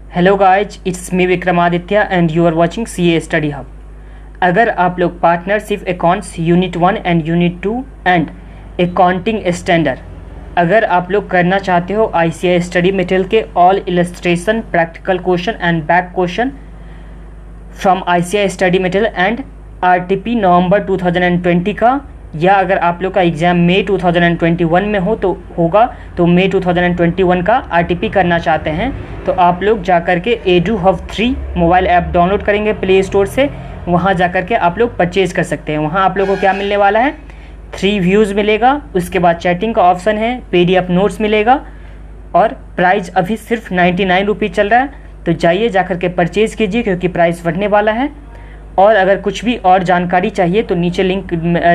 Hello guys, it's me Vikramaditya and you are watching CA study hub. अगर आप लोग partnership accounts unit 1 and unit 2 and accounting standard अगर आप लोग करना चाहते हो आईसीआई स्टडी मटेरियल के all illustration practical question and back question from ICI study material and RTP November 2020 का, या अगर आप लोग का एग्ज़ाम मई 2021 में होगा तो मई 2021 का आरटीपी करना चाहते हैं तो आप लोग जाकर के edu hub 3 mobile app download करेंगे प्ले स्टोर से। वहाँ जाकर के आप लोग परचेज कर सकते हैं। वहाँ आप लोग को क्या मिलने वाला है, 3 व्यूज़ मिलेगा, उसके बाद चैटिंग का ऑप्शन है, पीडीएफ नोट्स मिलेगा और प्राइस अभी सिर्फ 99 रुपीज़ चल रहा है। तो जाइए जाकर के परचेज़ कीजिए क्योंकि प्राइस बढ़ने वाला है। और अगर कुछ भी और जानकारी चाहिए तो नीचे लिंक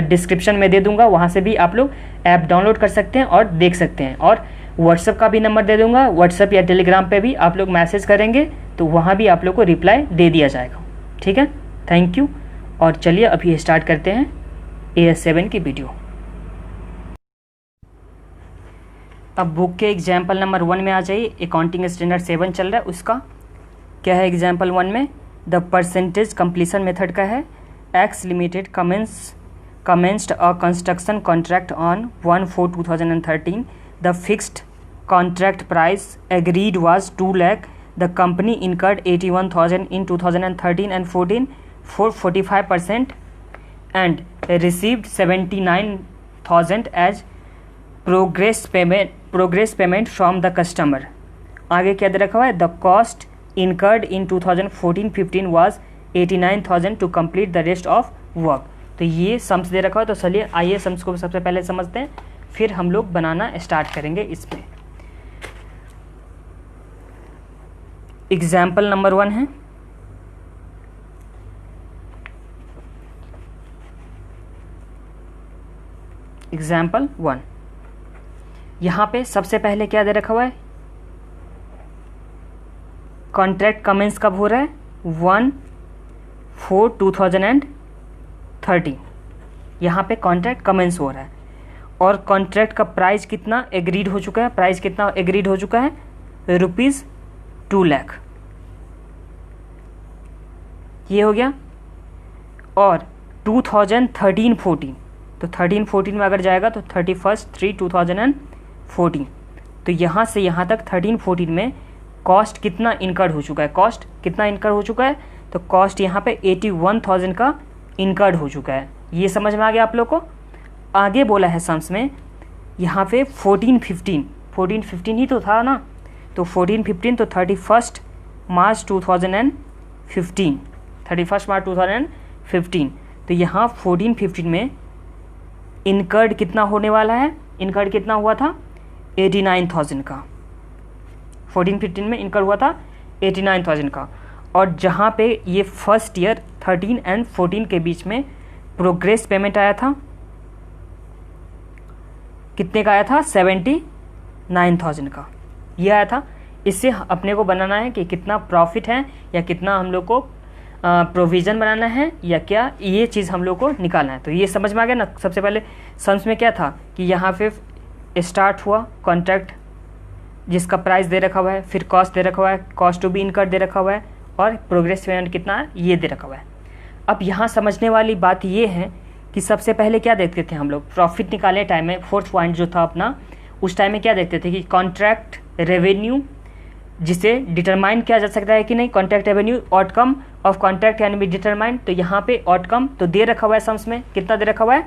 डिस्क्रिप्शन में दे दूंगा, वहाँ से भी आप लोग ऐप डाउनलोड कर सकते हैं और देख सकते हैं। और व्हाट्सएप का भी नंबर दे दूंगा, व्हाट्सएप या टेलीग्राम पे भी आप लोग मैसेज करेंगे तो वहाँ भी आप लोग को रिप्लाई दे दिया जाएगा। ठीक है, थैंक यू। और चलिए अभी स्टार्ट करते हैं AS7 की वीडियो। अब बुक के एग्जाम्पल नंबर 1 में आ जाइए। अकाउंटिंग स्टैंडर्ड 7 चल रहा है, उसका क्या है एग्जाम्पल 1 में द परसेंटेज कंप्लीशन मेथड का है। X limited commenced a construction contract on 1/4/2013. The fixed contract price agreed was 2 lakh. The company incurred 81,000 in 2013 and 14 for 45% and received 79,000 as progress payment from the customer. आगे क्या दे रखा हुआ है, the cost incurred in 2014-15 was 89,000 to complete the rest of work. तो ये sums दे रखा है। तो चलिए आइए सम्स को सबसे पहले समझते हैं, फिर हम लोग बनाना स्टार्ट करेंगे इसमें। एग्जाम्पल नंबर 1 है, एग्जाम्पल 1। यहाँ पे सबसे पहले क्या दे रखा हुआ है, कॉन्ट्रैक्ट कमेंस कब हो रहा है, 1/4/2013। यहाँ पे कॉन्ट्रैक्ट कमेंस हो रहा है और कॉन्ट्रैक्ट का प्राइस कितना एग्रीड हो चुका है, प्राइस कितना एग्रीड हो चुका है, ₹2 लाख। ये हो गया। और 2013-14, तो 13-14 में अगर जाएगा तो 31/3/2014। तो यहाँ से यहाँ तक 13-14 में कॉस्ट कितना इनकर्ड हो चुका है, कॉस्ट कितना इनकर्ड हो चुका है, तो कॉस्ट यहाँ पे 81,000 का इनकर्ड हो चुका है। ये समझ में आ गया आप लोग को। आगे बोला है सम्स में यहाँ पे 14-15 ही तो था ना, तो 14-15 तो 31 मार्च 2015। तो यहाँ 14-15 में इनकर्ड कितना होने वाला है, इनकर्ड कितना हुआ था, 89,000 का। 14-15 में इनकर्ड हुआ था 89,000 का। और जहाँ पे ये फर्स्ट ईयर 13 एंड 14 के बीच में प्रोग्रेस पेमेंट आया था, कितने का आया था, 79,000 का ये आया था। इससे अपने को बनाना है कि कितना प्रॉफिट है या कितना हम लोग को प्रोविज़न बनाना है या क्या, ये चीज़ हम लोग को निकालना है। तो ये समझ में आ गया ना। सबसे पहले सम्स में क्या था कि यहाँ पे स्टार्ट हुआ कॉन्ट्रैक्ट जिसका प्राइस दे रखा हुआ है, फिर कॉस्ट दे रखा हुआ है, कॉस्ट टू बी इनकर्ड दे रखा हुआ है और प्रोग्रेस पेमेंट कितना है ये दे रखा हुआ है। अब यहाँ समझने वाली बात ये है कि सबसे पहले क्या देखते थे हम लोग, प्रॉफिट निकालने टाइम में फोर्थ पॉइंट जो था अपना, उस टाइम में क्या देखते थे कि कॉन्ट्रैक्ट रेवेन्यू जिसे डिटरमाइन किया जा सकता है कि नहीं, contract revenue outcome of contract can be determine. तो यहाँ पे आउटकम तो दे रखा हुआ है सम्स में, कितना दे रखा हुआ है।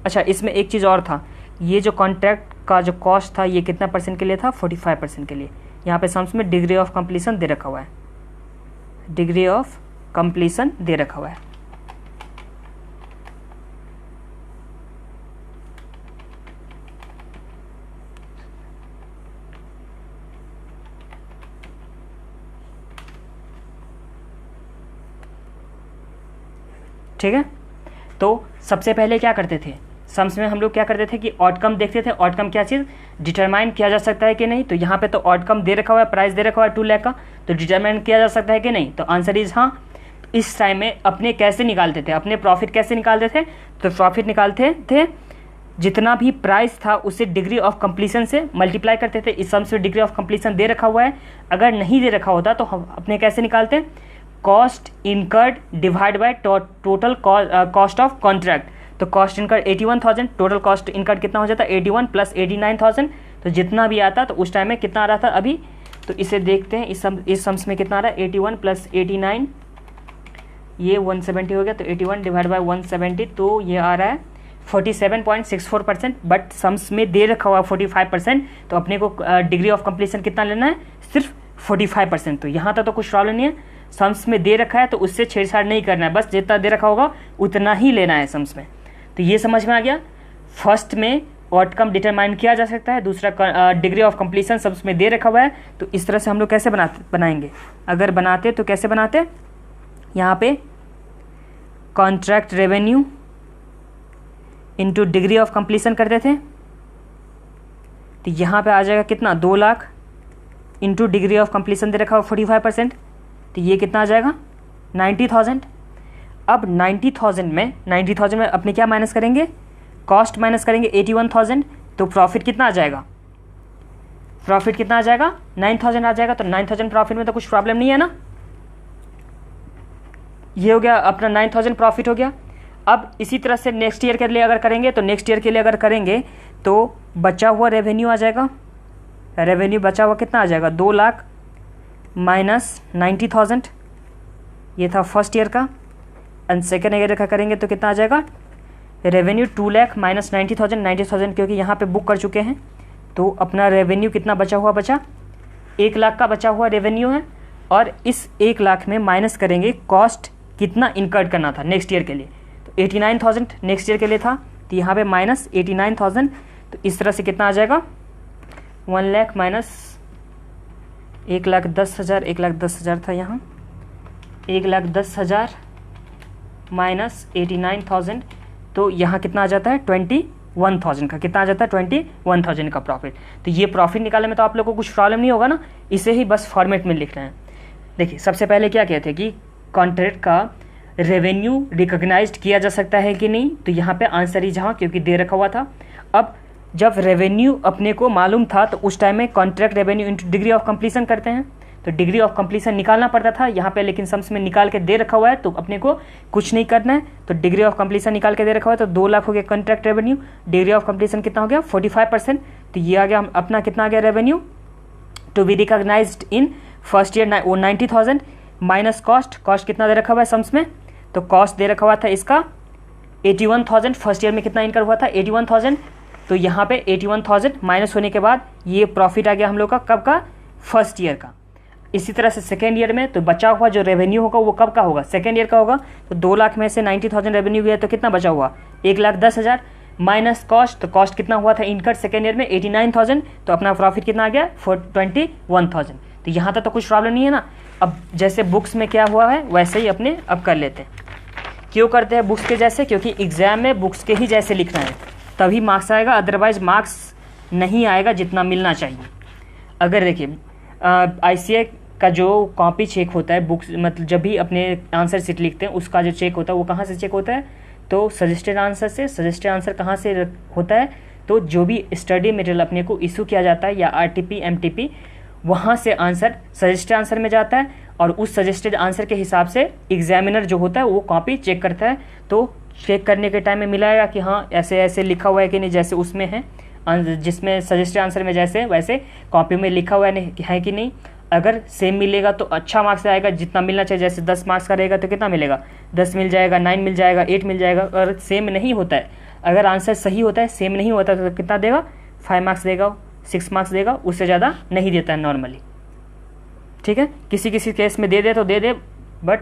अच्छा, इसमें एक चीज़ और था, ये जो कॉन्ट्रैक्ट का जो कॉस्ट था ये कितना परसेंट के लिए था, 45% के लिए। यहाँ पे सम्स में डिग्री ऑफ कंप्लीशन दे रखा हुआ है, डिग्री ऑफ कंप्लीशन दे रखा हुआ है। ठीक है, तो सबसे पहले क्या करते थे सम्स में, हम लोग क्या करते थे कि आउटकम देखते थे। आउटकम क्या चीज़ डिटरमाइन किया जा सकता है कि नहीं, तो यहाँ पे तो आउटकम दे रखा हुआ है, प्राइस दे रखा हुआ है 2 लाख का, तो डिटरमाइन किया जा सकता है कि नहीं, तो आंसर इज हाँ। तो इस टाइम में अपने कैसे निकालते थे, अपने प्रॉफिट कैसे निकालते थे, तो प्रॉफिट निकालते थे जितना भी प्राइस था उसे डिग्री ऑफ कंप्लीशन से मल्टीप्लाई करते थे। इस सम्स में डिग्री ऑफ कंप्लीशन दे रखा हुआ है, अगर नहीं दे रखा होता तो हम अपने कैसे निकालते हैं, cost incurred divide by total cost of contract. तो cost incurred 81,000, total cost incurred कितना हो जाता है 81 प्लस 89,000, तो जितना भी आता तो उस टाइम में कितना आ रहा था अभी, तो इसे देखते हैं इस सम्स में कितना आ रहा है 81 प्लस 89, ये 170 हो गया, तो 81 डिवाइड बाय 170, तो ये आ रहा है 47.64%, बट सम्स में दे रखा हुआ 45%, तो अपने को डिग्री ऑफ कंप्लीशन कितना लेना है, सिर्फ 45%। तो यहाँ तक तो कुछ प्रॉब्लम नहीं है, सम्स में दे रखा है तो उससे छेड़छाड़ नहीं करना है, बस जितना दे रखा होगा उतना ही लेना है सम्स में। तो ये समझ में आ गया। फर्स्ट में आउटकम डिटरमाइन किया जा सकता है, दूसरा डिग्री ऑफ कंप्लीशन सम्स में दे रखा हुआ है। तो इस तरह से हम लोग कैसे बनाएंगे, अगर बनाते तो कैसे बनाते, यहाँ पे contract revenue into degree of completion करते थे, तो यहाँ पे आ जाएगा कितना 2 lakh into degree of completion दे रखा हुआ 45%, तो ये कितना आ जाएगा 90,000। अब 90,000 में अपने क्या माइनस करेंगे, कॉस्ट माइनस करेंगे 81,000, तो प्रॉफिट कितना आ जाएगा, प्रॉफिट कितना आ जाएगा 9,000 आ जाएगा। तो 9,000 प्रॉफिट में तो कुछ प्रॉब्लम नहीं है ना, ये हो गया अपना 9,000 प्रॉफिट हो गया। अब इसी तरह से नेक्स्ट ईयर के लिए अगर करेंगे, तो नेक्स्ट ईयर के लिए अगर करेंगे तो बचा हुआ रेवेन्यू आ जाएगा, रेवेन्यू बचा हुआ कितना आ जाएगा 2 लाख माइनस 90,000, ये था फर्स्ट ईयर का। एंड सेकेंड ईयर का करेंगे तो कितना आ जाएगा, रेवेन्यू 2 लाख माइनस 90,000 क्योंकि यहाँ पे बुक कर चुके हैं, तो अपना रेवेन्यू कितना बचा हुआ, बचा 1 लाख का बचा हुआ रेवेन्यू है। और इस 1 लाख में माइनस करेंगे कॉस्ट कितना इनकर्ड करना था नेक्स्ट ईयर के लिए, तो 89,000 नेक्स्ट ईयर के लिए था, तो यहाँ पे माइनस 89,000, तो इस तरह से कितना आ जाएगा 1 लाख माइनस 1,10,000, 1,10,000 था यहाँ, 1,10,000 माइनस 89,000, तो यहाँ कितना आ जाता है 21,000 का, कितना आ जाता है 21,000 का प्रॉफिट। तो ये प्रॉफिट निकालने में तो आप लोगों को कुछ प्रॉब्लम नहीं होगा ना, इसे ही बस फॉर्मेट में लिखना है। देखिए सबसे पहले क्या कहते हैं कि कॉन्ट्रैक्ट का रेवेन्यू रिकॉग्नाइज्ड किया जा सकता है कि नहीं, तो यहाँ पे आंसर ही जहाँ, क्योंकि दे रखा हुआ था। अब जब रेवेन्यू अपने को मालूम था तो उस टाइम में contract revenue into degree of completion करते हैं, तो डिग्री ऑफ कंप्लीशन निकालना पड़ता था यहाँ पे, लेकिन सम्स में निकाल के दे रखा हुआ है तो अपने को कुछ नहीं करना है। तो डिग्री ऑफ कंप्लीशन निकाल के दे रखा हुआ है, तो 2 लाख हो गया contract revenue, degree of completion कितना हो गया 45%, तो ये आ गया अपना कितना आ गया revenue to be recognised in first year 90,000 minus cost कितना दे रखा हुआ है सम्स में, तो कॉस्ट दे रखा हुआ था इसका 81,000, फर्स्ट ईयर में कितना इनकर हुआ था 81,000, तो यहाँ पे 81,000 माइनस होने के बाद ये प्रॉफिट आ गया हम लोग का, कब का, फर्स्ट ईयर का। इसी तरह से सेकेंड ईयर में तो बचा हुआ जो रेवेन्यू होगा वो कब का होगा, सेकेंड ईयर का होगा। तो 2 लाख में से 90,000 रेवेन्यू गया तो कितना बचा हुआ 1,10,000 माइनस कॉस्ट, तो कॉस्ट कितना हुआ था इनकर्ड सेकेंड ईयर में 89,000, तो अपना प्रॉफिट कितना आ गया 21,000। तो यहाँ तक तो कुछ प्रॉब्लम नहीं है ना। अब जैसे बुक्स में क्या हुआ है वैसे ही अपने अब कर लेते हैं। क्यों करते हैं बुक्स के जैसे, क्योंकि एग्जाम में बुक्स के ही जैसे लिखना है तभी मार्क्स आएगा, अदरवाइज मार्क्स नहीं आएगा जितना मिलना चाहिए। अगर देखिए ICA का जो कॉपी चेक होता है बुक्स, मतलब जब भी अपने आंसर शीट लिखते हैं उसका जो चेक होता है वो कहाँ से चेक होता है, तो सजेस्टेड आंसर से। सजेस्टेड आंसर कहाँ से होता है, तो जो भी स्टडी मटेरियल अपने को इशू किया जाता है या RTP MTP वहाँ से आंसर सजेस्टेड आंसर में जाता है, और उस सजेस्टेड आंसर के हिसाब से एग्जामिनर जो होता है वो कॉपी चेक करता है। तो चेक करने के टाइम में मिलाएगा कि हाँ ऐसे ऐसे लिखा हुआ है कि नहीं, जैसे उसमें है जिसमें सजेस्टेड आंसर में जैसे वैसे कॉपी में लिखा हुआ है कि नहीं। अगर सेम मिलेगा तो अच्छा मार्क्स आएगा जितना मिलना चाहिए, जैसे 10 मार्क्स का रहेगा तो कितना मिलेगा 10 मिल जाएगा, 9 मिल जाएगा, 8 मिल जाएगा। और सेम नहीं होता है, अगर आंसर सही होता है सेम नहीं होता तो कितना देगा 5 मार्क्स देगा, 6 मार्क्स देगा, उससे ज़्यादा नहीं देता है नॉर्मली। ठीक है, किसी किसी केस में दे दे तो दे दे, बट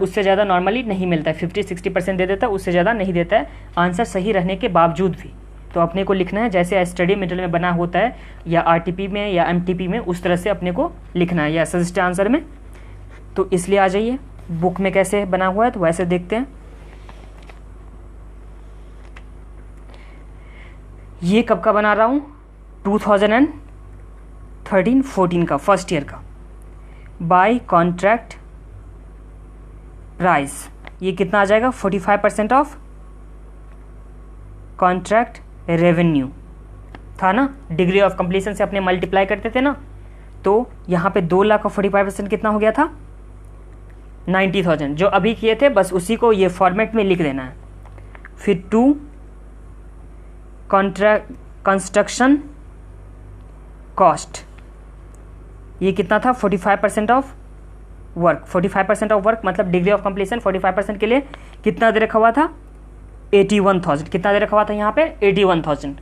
उससे ज़्यादा नॉर्मली नहीं मिलता है। 50-60% दे देता है, उससे ज़्यादा नहीं देता है आंसर सही रहने के बावजूद भी। तो अपने को लिखना है जैसे स्टडी मटेरियल में बना होता है या RTP में या MTP में, उस तरह से अपने को लिखना है या सजेस्टेड आंसर में। तो इसलिए आ जाइए बुक में कैसे बना हुआ है तो वैसे देखते हैं। ये कब का बना रहा हूँ 2013-14 का, फर्स्ट ईयर का। बाय कॉन्ट्रैक्ट प्राइस ये कितना आ जाएगा 45% ऑफ कॉन्ट्रैक्ट रेवेन्यू था ना, डिग्री ऑफ कंप्लीशन से अपने मल्टीप्लाई करते थे ना, तो यहाँ पे 2,45,000 कितना हो गया था 90,000, जो अभी किए थे बस उसी को ये फॉर्मेट में लिख देना है। फिर 2 कंस्ट्रक्शन कॉस्ट, ये कितना था 45% ऑफ वर्क। 45% ऑफ वर्क मतलब डिग्री ऑफ कंप्लीशन 45% के लिए कितना दे रखा हुआ था 81,000, कितना दे रखा हुआ था यहाँ पे 81,000,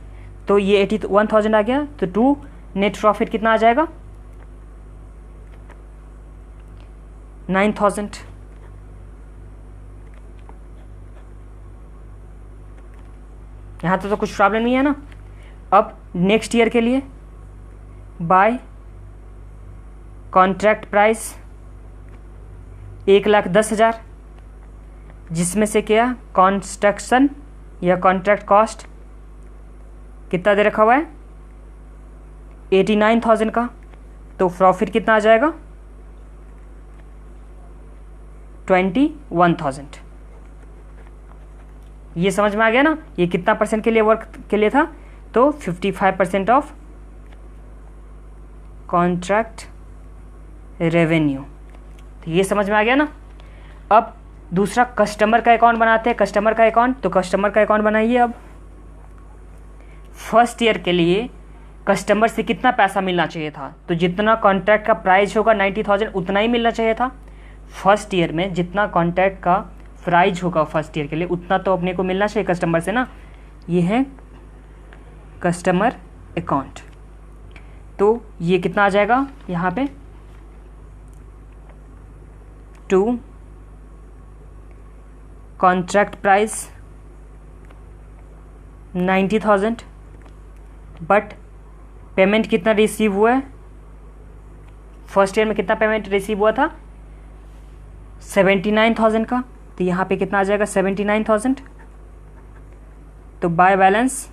तो ये 81,000 आ गया। तो 2 नेट प्रॉफिट कितना आ जाएगा 9,000। यहाँ तो कुछ प्रॉब्लम नहीं है ना। अब नेक्स्ट ईयर के लिए बाय कॉन्ट्रैक्ट प्राइस 1,10,000, जिसमें से क्या कंस्ट्रक्शन या कॉन्ट्रैक्ट कॉस्ट कितना दे रखा हुआ है 89,000 का, तो प्रॉफिट कितना आ जाएगा 21,000। ये समझ में आ गया ना, ये कितना परसेंट के लिए वर्क के लिए था, तो 55% ऑफ कॉन्ट्रैक्ट रेवेन्यू। तो ये समझ में आ गया ना। अब दूसरा कस्टमर का अकाउंट बनाते हैं, कस्टमर का अकाउंट। तो कस्टमर का अकाउंट बनाइए। अब फर्स्ट ईयर के लिए कस्टमर से कितना पैसा मिलना चाहिए था, तो जितना कॉन्ट्रैक्ट का प्राइस होगा 90,000 उतना ही मिलना चाहिए था। फर्स्ट ईयर में जितना कॉन्ट्रैक्ट का प्राइस होगा फर्स्ट ईयर के लिए उतना तो अपने को मिलना चाहिए कस्टमर से ना। ये है कस्टमर अकाउंट। तो ये कितना आ जाएगा यहाँ पे 2 कॉन्ट्रैक्ट प्राइस 90,000, बट पेमेंट कितना रिसीव हुआ है फर्स्ट ईयर में, कितना पेमेंट रिसीव हुआ था 79,000 का, तो यहाँ पे कितना आ जाएगा 79,000। तो बाय बैलेंस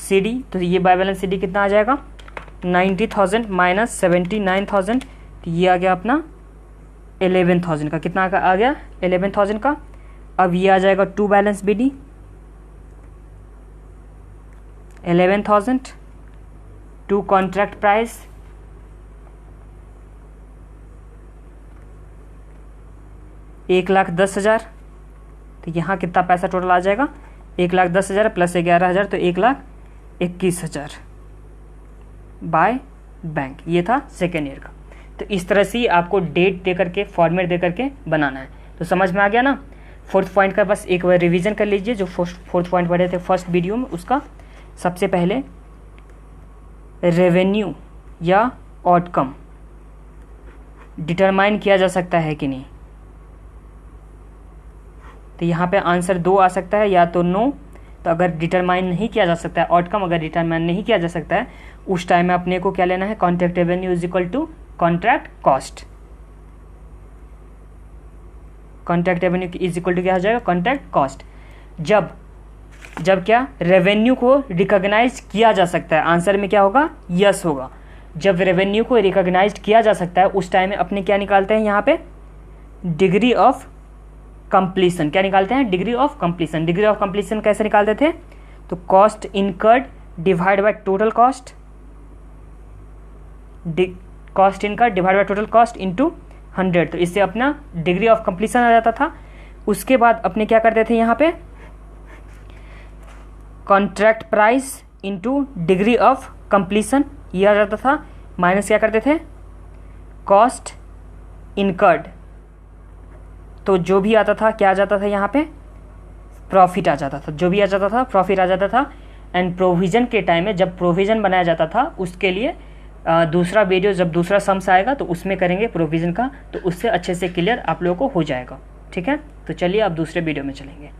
CD, तो ये बाय बैलेंस CD कितना आ जाएगा 90,000 माइनस 79,000, तो ये आ गया अपना 11,000 का। कितना आ गया 11,000 का। अब ये आ जाएगा 2 बैलेंस BD 11,000, 2 कॉन्ट्रैक्ट प्राइस 1,10,000, तो यहाँ कितना पैसा टोटल आ जाएगा 1,10,000 प्लस 11,000, तो 1,21,000 बाय बैंक। ये था सेकेंड ईयर का। तो इस तरह से आपको डेट दे करके फॉर्मेट दे करके बनाना है। तो समझ में आ गया ना। फोर्थ पॉइंट का बस एक बार रिवीजन कर लीजिए, जो फोर्थ पॉइंट पढ़े थे फर्स्ट वीडियो में, उसका सबसे पहले रेवेन्यू या आउटकम डिटरमाइन किया जा सकता है कि नहीं। तो यहाँ पे आंसर 2 आ सकता है, या तो नो। तो अगर डिटरमाइन नहीं किया जा सकता है आउटकम, अगर डिटरमाइन नहीं किया जा सकता है, उस टाइम में अपने को क्या लेना है contract revenue is equal to contract cost. Contract revenue is equal to क्या हो जाएगा कॉन्ट्रैक्ट कॉस्ट। जब क्या रेवेन्यू को रिकॉग्नाइज किया जा सकता है, आंसर में क्या होगा यस होगा। जब रेवेन्यू को रिकॉग्नाइज किया जा सकता है उस टाइम में अपने क्या निकालते हैं यहाँ पे डिग्री ऑफ कंप्लीशन। क्या निकालते हैं degree of completion. Degree of completion कैसे निकालते थे, तो cost incurred divide by total cost, cost incurred divide by total cost into 100। तो इससे अपना डिग्री ऑफ कंप्लीशन आ जाता था। उसके बाद अपने क्या करते थे यहाँ पे contract price into degree of completion, ये आ जाता था, माइनस क्या करते थे कॉस्ट इनकर्ड। तो जो भी आता था क्या आ जाता था यहाँ पे प्रॉफिट आ जाता था, जो भी आ जाता था प्रॉफिट आ जाता था। एंड प्रोविजन के टाइम में जब प्रोविजन बनाया जाता था उसके लिए दूसरा वीडियो जब दूसरा सम्स आएगा तो उसमें करेंगे प्रोविजन का, तो उससे अच्छे से क्लियर आप लोगों को हो जाएगा। ठीक है, तो चलिए अब दूसरे वीडियो में चलेंगे।